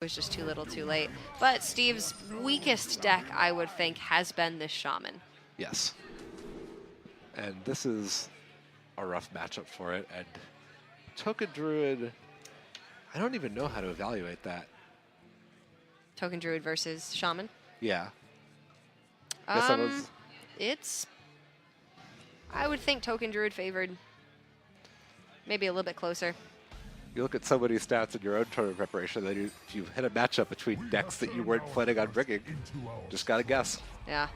was just too little too late. But Steve's weakest deck, I would think, has been this Shaman. Yes. And this is a rough matchup for it. And Token Druid, I don't even know how to evaluate that. Token Druid versus Shaman? Yeah. It's, I would think Token Druid favored. Maybe a little bit closer. You look at so many stats in your own tournament preparation, then if you hit a matchup between decks that you weren't planning on bringing, just gotta guess. Yeah.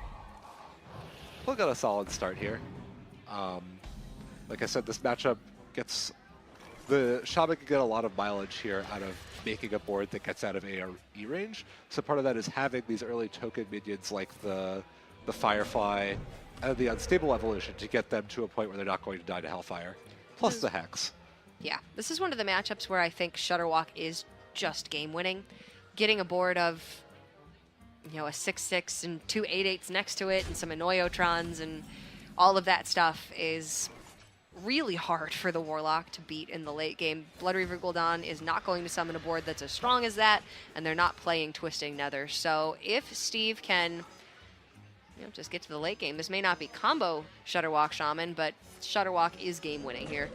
We'll get a solid start here. Like I said, this matchup gets... The Shaman can get a lot of mileage here out of making a board that gets out of ARE range. So part of that is having these early token minions like the Firefly and the Unstable Evolution to get them to a point where they're not going to die to Hellfire. Plus the Hex. Yeah, this is one of the matchups where I think Shutterwalk is just game-winning. Getting a board of, you know, a 6/6 and 2 8/8s next to it and some Annoyotrons and all of that stuff is really hard for the Warlock to beat in the late game. Blood Reaver Gul'dan is not going to summon a board that's as strong as that, and they're not playing Twisting Nether. So if Steve can, you know, just get to the late game, this may not be combo Shutterwalk Shaman, but Shutterwalk is game-winning here.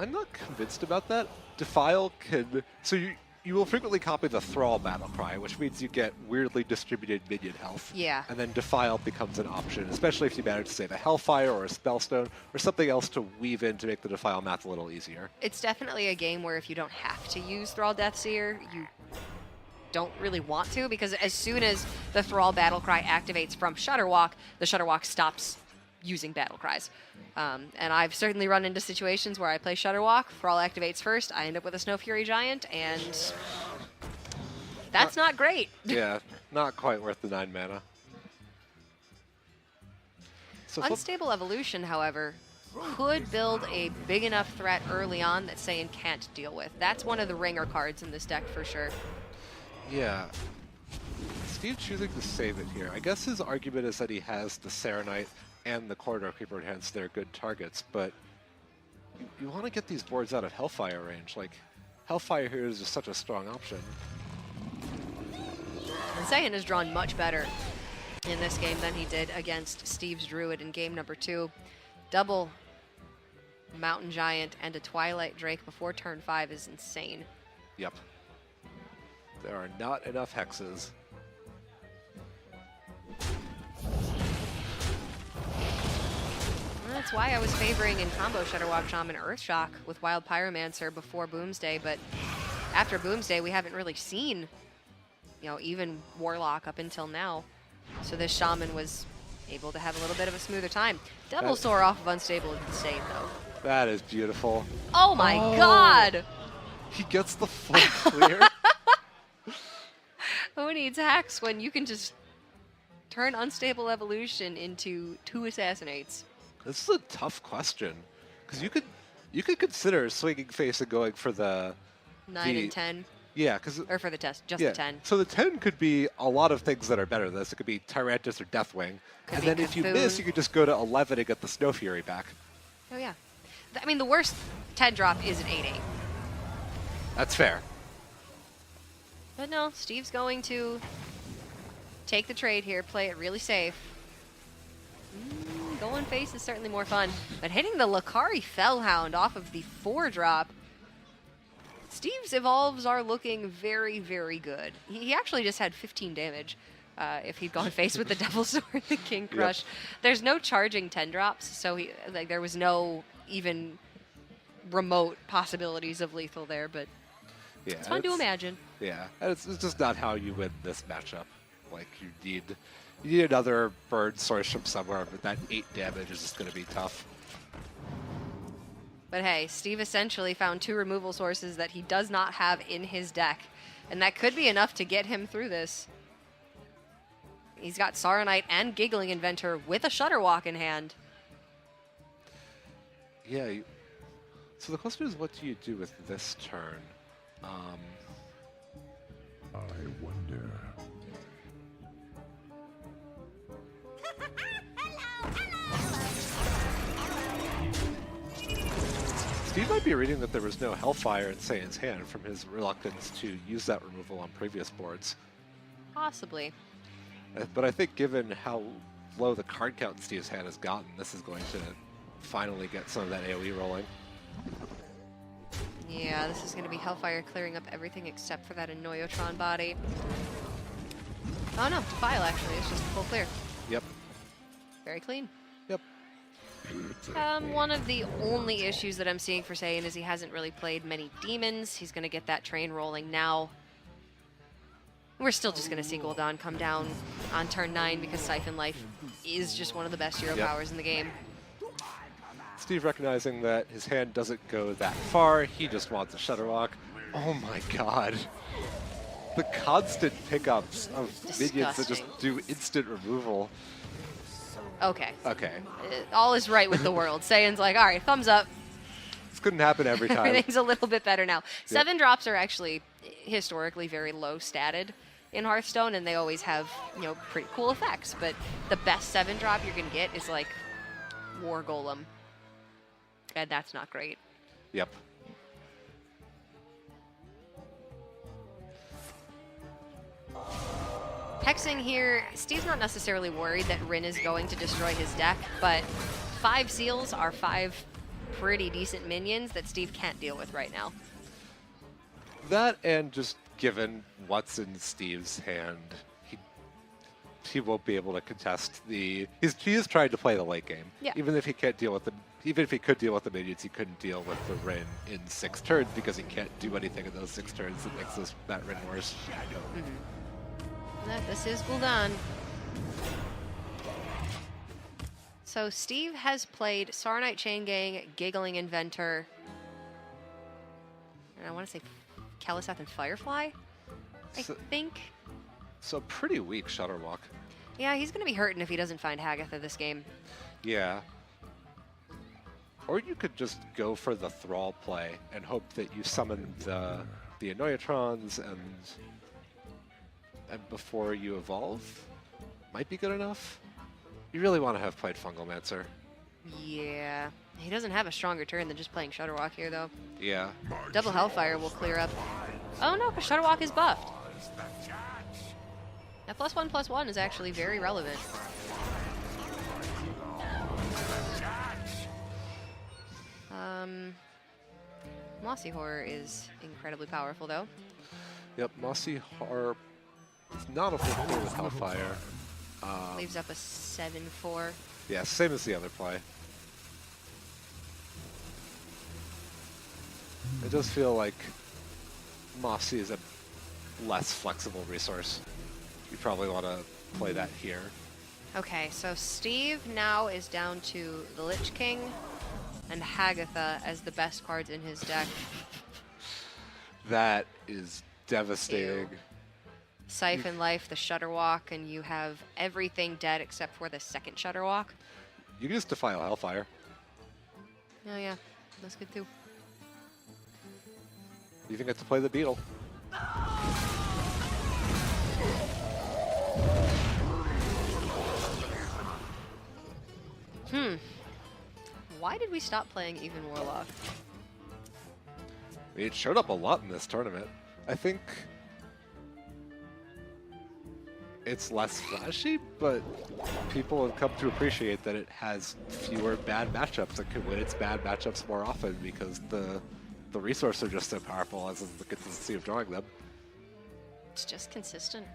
I'm not convinced about that. Defile can... So you will frequently copy the Thrall Battlecry, which means you get weirdly distributed minion health. Yeah. And then Defile becomes an option, especially if you manage to save a Hellfire or a Spellstone or something else to weave in to make the Defile math a little easier. It's definitely a game where if you don't have to use Thrall Deathseer, you don't really want to, because as soon as the Thrall Battlecry activates from Shutterwalk, the Shutterwalk stops using battle cries. And I've certainly run into situations where I play Shutterwalk, Thrall activates first, I end up with a Snow Fury Giant, and that's not great. Yeah, not quite worth the 9 mana. So Unstable Evolution, however, could build a big enough threat early on that Saiyan can't deal with. That's one of the ringer cards in this deck for sure. Yeah. Steve choosing to save it here. I guess his argument is that he has the Serenite and the Corridor Creeper, hence they're good targets, but you want to get these boards out of Hellfire range. Like, Hellfire here is just such a strong option. And Saiyan has drawn much better in this game than he did against Steve's Druid in game number 2. Double Mountain Giant and a Twilight Drake before turn 5 is insane. Yep. There are not enough hexes. That's why I was favoring in combo Shutterwalk Shaman Earthshock with Wild Pyromancer before Boomsday, but after Boomsday we haven't really seen, you know, even Warlock up until now. So this Shaman was able to have a little bit of a smoother time. Double Soar off of Unstable is insane though. That is beautiful. Oh my god! He gets the full clear. Who needs hacks when you can just turn Unstable Evolution into 2 Assassinates? This is a tough question, because you could consider swinging face and going for the 9 and 10. Yeah, because or for the test, just the 10. So the 10 could be a lot of things that are better than this. It could be Tyrantus or Deathwing, and then if you miss, you could just go to 11 and get the Snow Fury back. Oh yeah, I mean the worst 10 drop is an 8/8. That's fair. But no, Steve's going to take the trade here, play it really safe. Going face is certainly more fun, but hitting the Lakari Fellhound off of the 4 drop, Steve's evolves are looking very, very good. He actually just had 15 damage if he'd gone face with the Devil Sword and the King Crush. Yep. There's no charging 10 drops, so there was no even remote possibilities of lethal there, but yeah, it's fun to imagine. Yeah, it's just not how you win this matchup. Like, you need another bird source from somewhere, but that 8 damage is just going to be tough. But hey, Steve essentially found 2 removal sources that he does not have in his deck, and that could be enough to get him through this. He's got Saronite and Giggling Inventor with a Shutterwalk in hand. Yeah, so the question is, what do you do with this turn? I wonder. Steve might be reading that there was no Hellfire in Saiyan's hand from his reluctance to use that removal on previous boards. Possibly. But I think given how low the card count in Steve's hand has gotten, this is going to finally get some of that AoE rolling. Yeah, this is going to be Hellfire clearing up everything except for that Annoyotron body. Oh no, Defile actually, it's just full clear. Yep. Very clean. Yep. One of the only issues that I'm seeing for Saiyan is he hasn't really played many demons. He's going to get that train rolling now. We're still just going to see Gul'dan come down on turn 9 because Siphon Life is just one of the best hero powers in the game. Steve recognizing that his hand doesn't go that far, he just wants a Shutterwalk. Oh my god. The constant pickups of minions that just do instant removal. Okay. Okay. All is right with the world. Saiyan's like, all right, thumbs up. This couldn't happen every time. Everything's a little bit better now. 7 drops are actually historically very low statted in Hearthstone, and they always have, you know, pretty cool effects. But the best 7 drop you're going to get is like War Golem. And that's not great. Yep. Hexing here, Steve's not necessarily worried that Rin is going to destroy his deck, but 5 seals are 5 pretty decent minions that Steve can't deal with right now. That, and just given what's in Steve's hand, he won't be able to contest the. He is trying to play the late game. Yeah. Even if he can't deal with the. Even if he could deal with the minions, he couldn't deal with the Rin in 6 turns because he can't do anything in those 6 turns that makes that Rin worse. This is Gul'dan. So Steve has played Sarnite Chain Gang, Giggling Inventor, and I want to say Kaliseth and Firefly, I think. So pretty weak Shutterwalk. Yeah, he's going to be hurting if he doesn't find Hagatha this game. Yeah. Or you could just go for the Thrall play and hope that you summon the Annoyotrons and before you evolve. Might be good enough. You really want to have played Fungalmancer. Yeah. He doesn't have a stronger turn than just playing Shutterwalk here, though. Yeah. Double Hellfire will clear up. Oh no, because Shutterwalk is buffed. That +1/+1 is actually very relevant. Mossy Horror is incredibly powerful, though. Yep, Mossy Horror is not a full play with Hellfire. Leaves up a 7/4. Yeah, same as the other play. It does feel like Mossy is a less flexible resource. You probably want to play that here. Okay, so Steve now is down to the Lich King and Hagatha as the best cards in his deck. That is devastating. Ew. Siphon Life, the Shutterwalk, and you have everything dead except for the second Shutterwalk. You can just Defile Hellfire. Oh yeah, that's good too. You can get to play the Beetle. Why did we stop playing Even Warlock? I mean, it showed up a lot in this tournament. I think it's less flashy, but people have come to appreciate that it has fewer bad matchups and can win its bad matchups more often because the resources are just so powerful as in the consistency of drawing them. It's just consistent.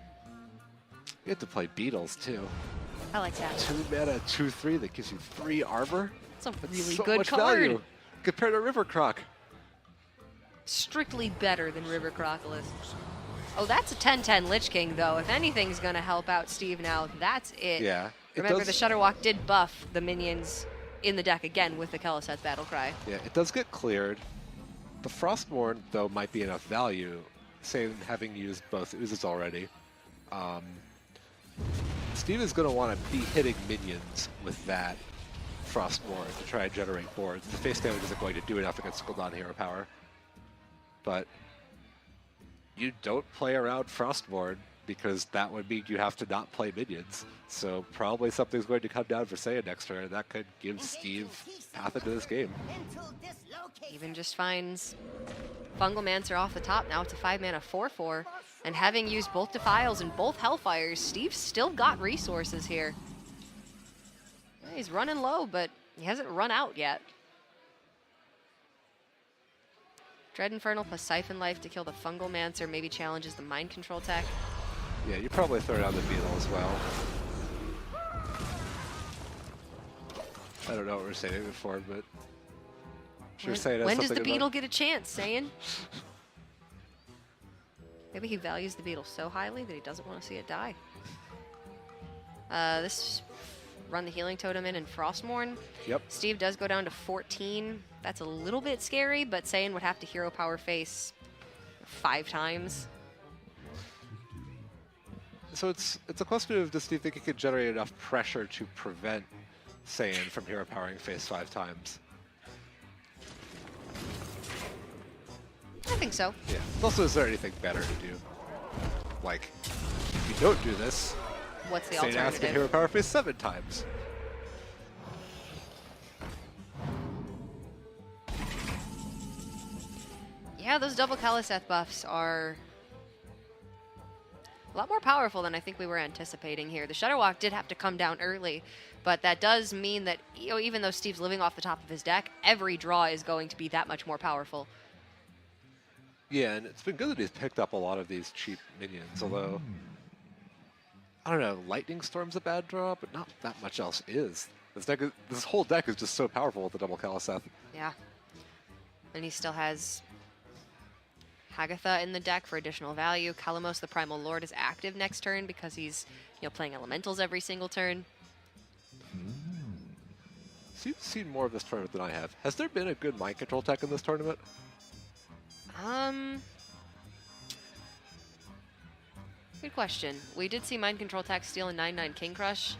You have to play Beetles too. I like that. 2 mana, 2/3 that gives you 3 armor. It's a really so good much card. value compared to River Croc. Strictly better than River Crocolus. Oh, that's a 10/10 Lich King, though. If anything's going to help out Steve now, that's it. Yeah. Remember, the Shutterwalk did buff the minions in the deck again with the Kaliseth Battlecry. Yeah, it does get cleared. The Frostmourne, though, might be enough value, say having used both oozes already. Steve is going to want to be hitting minions with that Frostmourne to try and generate boards. The face damage isn't going to do enough against Gul'dan hero power. But you don't play around Frostmourne because that would mean you have to not play minions. So probably something's going to come down for Saiyan next turn, and that could give Steve path into this game. Even just finds Fungal Mancer off the top. Now it's a 5-mana 4/4. And having used both Defiles and both Hellfires, Steve's still got resources here. Yeah, he's running low, but he hasn't run out yet. Dread Infernal plus Siphon Life to kill the Fungal Mancer maybe challenges the Mind Control tech. Yeah, you probably throw down the Beetle as well. I don't know what we're saying it for, but sure saying when does the Beetle get a chance, Saiyan? Maybe he values the Beetle so highly that he doesn't want to see it die. This run the Healing Totem in and Frostmourne. Yep. Steve does go down to 14. That's a little bit scary, but Saiyan would have to Hero Power face 5 times. So it's a question of, does Steve think he could generate enough pressure to prevent Saiyan from Hero Powering face 5 times? I think so. Yeah. Also, is there anything better to do? Like, if you don't do this, What's the Saiyan has to alternative? Hero Power face 7 times. Yeah, those double Kaliseth buffs are a lot more powerful than I think we were anticipating here. The Shudderwalk did have to come down early, but that does mean that, you know, even though Steve's living off the top of his deck, every draw is going to be that much more powerful. Yeah, and it's been good that he's picked up a lot of these cheap minions, although, I don't know, Lightning Storm's a bad draw, but not that much else is. This whole deck is just so powerful with the double Kaliseth. Yeah. And he still has Hagatha in the deck for additional value. Kalamos the Primal Lord is active next turn because he's, you know, playing elementals every single turn. So you've seen more of this tournament than I have. Has there been a good mind control tech in this tournament? Good question. We did see Mind Control tech steal a 9/9 King Crush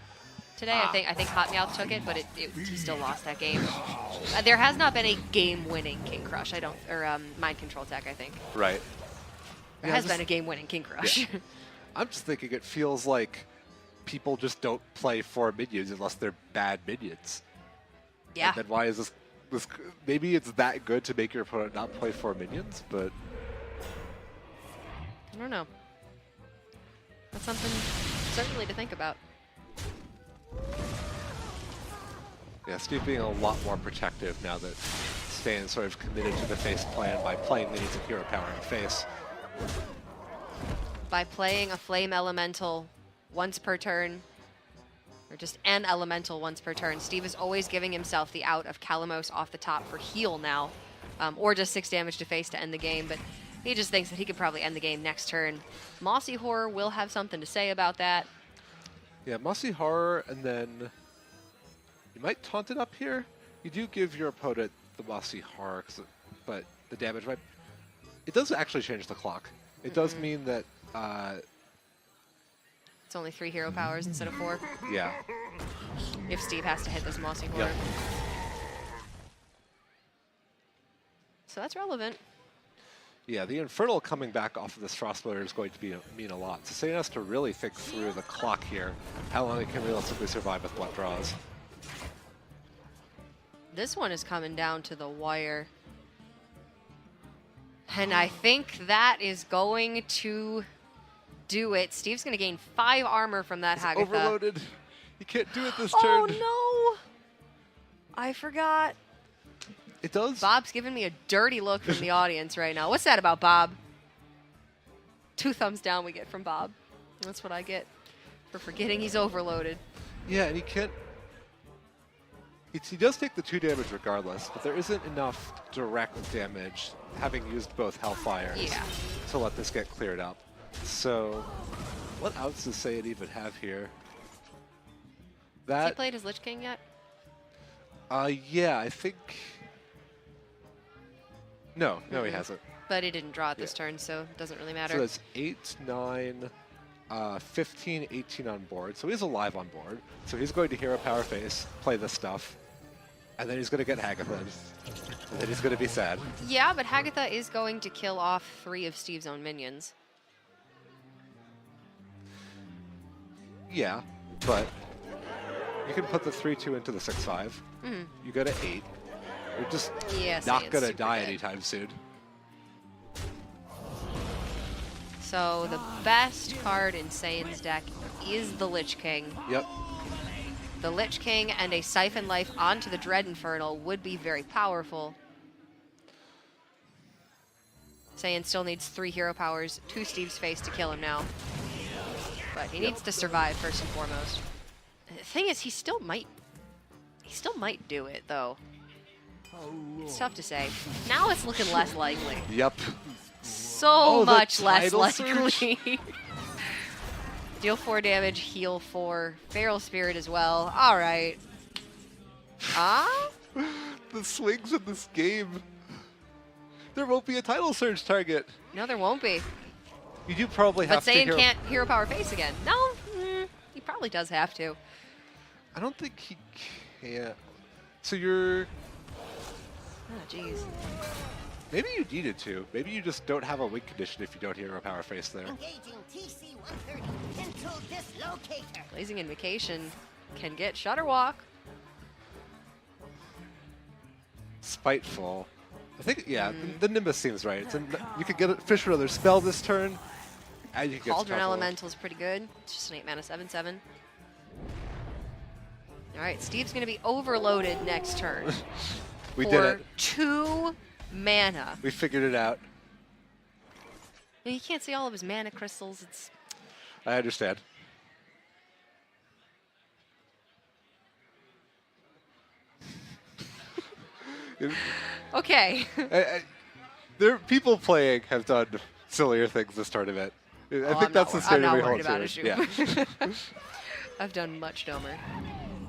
today. I think Hot Meowth took it, but he still lost that game. There has not been a game-winning King Crush. Mind Control tech, I think. Right. There has been a game-winning King Crush. Yeah. I'm just thinking it feels like people just don't play for minions unless they're bad minions. Yeah. And then why is this? Maybe it's that good to make your opponent not play for minions, but I don't know. That's something certainly to think about. yeah, Steve being a lot more protective now that Stan's sort of committed to the face plan by playing minions and hero power in face. By playing a Flame Elemental once per turn, or just an Elemental once per turn, Steve is always giving himself the out of Kalamos off the top for heal now, or just 6 damage to face to end the game, but he just thinks that he could probably end the game next turn. Mossy Horror will have something to say about that. Yeah, Mossy Horror, and then you might taunt it up here. You do give your opponent the Mossy Horror, but the damage might... It does actually change the clock. It does mean that... It's only 3 hero powers instead of 4. yeah. If Steve has to hit this Mossy Horror. Yep. So that's relevant. Yeah, the Infernal coming back off of this Frostblader is going to mean a lot. So Saiyan has to really think through the clock here, how long it can realistically survive with what draws. This one is coming down to the wire. And I think that is going to do it. Steve's going to gain 5 armor from that Hagatha. Overloaded. You can't do it this Oh, turn. no! I forgot. It does. Bob's giving me a dirty look from the audience right now. What's that about, Bob? 2 thumbs down we get from Bob. That's what I get for forgetting he's overloaded. Yeah, and he can't... He does take the 2 damage regardless, but there isn't enough direct damage, having used both Hellfires, to let this get cleared up. So, what outs does Saiyan even have here? Has he played his Lich King yet? Yeah, I think... No, he hasn't. But he didn't draw it this turn, so it doesn't really matter. So that's 8, 9, 15, 18 on board. So he's alive on board. So he's going to Hero Power Face, play this stuff, and then he's going to get Hagatha, and then he's going to be sad. Yeah, but Hagatha is going to kill off 3 of Steve's own minions. Yeah, but you can put the 3-2 into the 6-5. You go to 8. They're just Yeah, not Saiyan's going to super die dead. anytime soon. So the best card in Saiyan's deck is the Lich King. Yep. The Lich King and a Siphon Life onto the Dread Infernal would be very powerful. Saiyan still needs 3 hero powers, 2 Steve's Face to kill him now. But he needs to survive first and foremost. The thing is, he still might do it though. It's tough to say. Now it's looking less likely. Yep. So the much less tidal likely. Deal 4 damage, heal 4. Feral Spirit as well. All right. Ah? The swings in this game. There won't be a title surge target. No, there won't be. You do probably But have to. Saiyan can't hero power face again. No, he probably does have to. I don't think he can. So you're. Oh, jeez. Maybe you needed to. Maybe you just don't have a win condition if you don't hero power face there. Engaging TC-130 into dislocator. Blazing Invocation can get Shutterwalk. Spiteful. I think, yeah, the Nimbus seems right. You could get fish for another spell this turn, and you can get Cauldron Scuffle. Elemental's pretty good. It's just an 8 mana 7/7. All right, Steve's going to be overloaded next turn. We for did it. 2 mana. We figured it out. And you can't see all of his mana crystals. It's I understand. okay. There, people playing have done sillier things this tournament. I think that's the I'm standard not we worried hold about to. it. Yeah. I've done much dumber.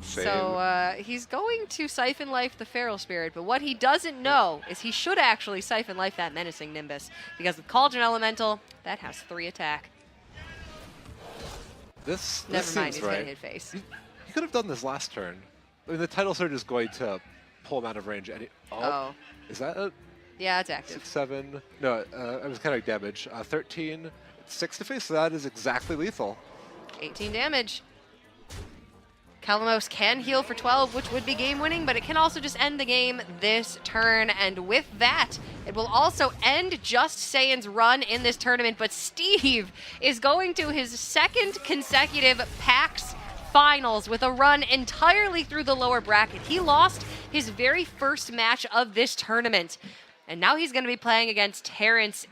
Same. So he's going to Siphon Life the Feral Spirit, but what he doesn't know is he should actually Siphon Life that Menacing Nimbus, because with Cauldron Elemental, that has 3 attack. This Never mind, seems he's right. gonna hit face. You could have done this last turn. I mean, the title surge is going to pull him out of range. Oh. Is that a Yeah, it's active. 6, 7? No, I was counting damage. 13, 6 to face. So that is exactly lethal. 18 damage. Kalamos can heal for 12, which would be game-winning, but it can also just end the game this turn. And with that, it will also end Just Saiyan's run in this tournament. But Steve is going to his 2nd consecutive PAX Finals with a run entirely through the lower bracket. He lost his very first match of this tournament, and now he's going to be playing against Terrence